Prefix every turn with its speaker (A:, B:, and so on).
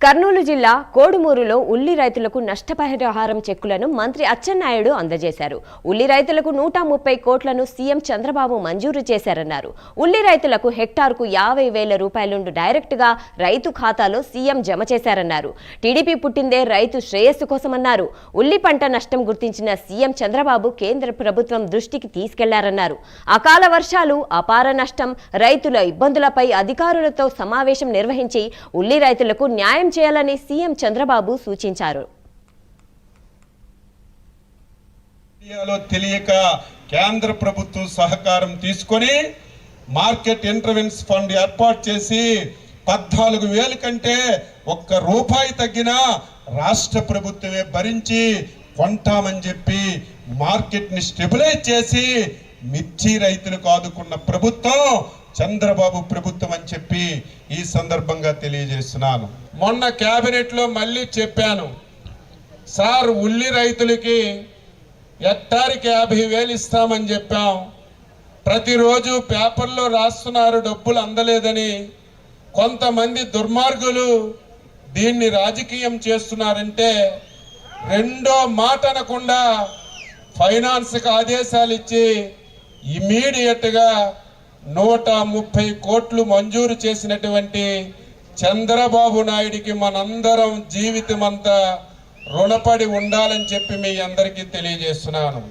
A: కర్నూలు జిల్లా కోడుమూరులో ఉల్లి రైతులకు నష్టపరిహారం చెక్కులను మంత్రి అచ్చెన్నాయుడు అందజేశారు. ఉల్లి రైతులకు 130 కోట్లను సీఎం చంద్రబాబు మంజూరు చేశారన్నారు. ఉల్లి రైతులకు హెక్టార్కు 50,000 రూపాయలు డైరెక్ట్ గా రైతు ఖాతాలో సీఎం జమ చేశారన్నారు. టీడీపీ పుట్టిందే రైతు శ్రేయస్సు కోసమన్నారు. ఉల్లి పంట నష్టం గుర్తించిన సీఎం చంద్రబాబు కేంద్ర ప్రభుత్వం దృష్టికి తీసుకెళ్లారన్నారు. అకాల వర్షాలు, అపార నష్టం, రైతుల ఇబ్బందులపై అధికారులతో సమావేశం నిర్వహించి ఉల్లి రైతులకు న్యాయం చేయాలని సీఎం చంద్రబాబు సూచించారు.
B: తెలియక కేంద్ర ప్రభుత్వం సహకారం తీసుకొని మార్కెట్ ఇంటర్వెన్స్ ఫండ్ ఏర్పాటు చేసి 14,000 కంటే ₹1 తగ్గినా రాష్ట్ర ప్రభుత్వమే భరించి కొంటామని చెప్పి మార్కెట్ ని స్టెబిలైజ్ చేసి మిర్చి రైతులకు ఆదుకున్న ప్రభుత్వం చంద్రబాబు ప్రభుత్వం అని చెప్పి ఈ సందర్భంగా తెలియజేస్తున్నాను. మొన్న కేబినెట్ లో మళ్ళీ చెప్పాను, సార్ ఉల్లి రైతులకి హెక్టార్కి 50,000 ఇస్తామని చెప్పాం. ప్రతిరోజు పేపర్లో రాస్తున్నారు డబ్బులు అందలేదని. కొంతమంది దుర్మార్గులు దీన్ని రాజకీయం చేస్తున్నారంటే రెండో మాట అనకుండా ఫైనాన్స్కి ఆదేశాలు ఇచ్చి ఇమీడియట్ గా 130 కోట్లు మంజూరు చేసినటువంటి చంద్రబాబు నాయుడికి మనందరం జీవితమంతా రుణపడి ఉండాలని చెప్పి మీ అందరికీ తెలియజేస్తున్నాను.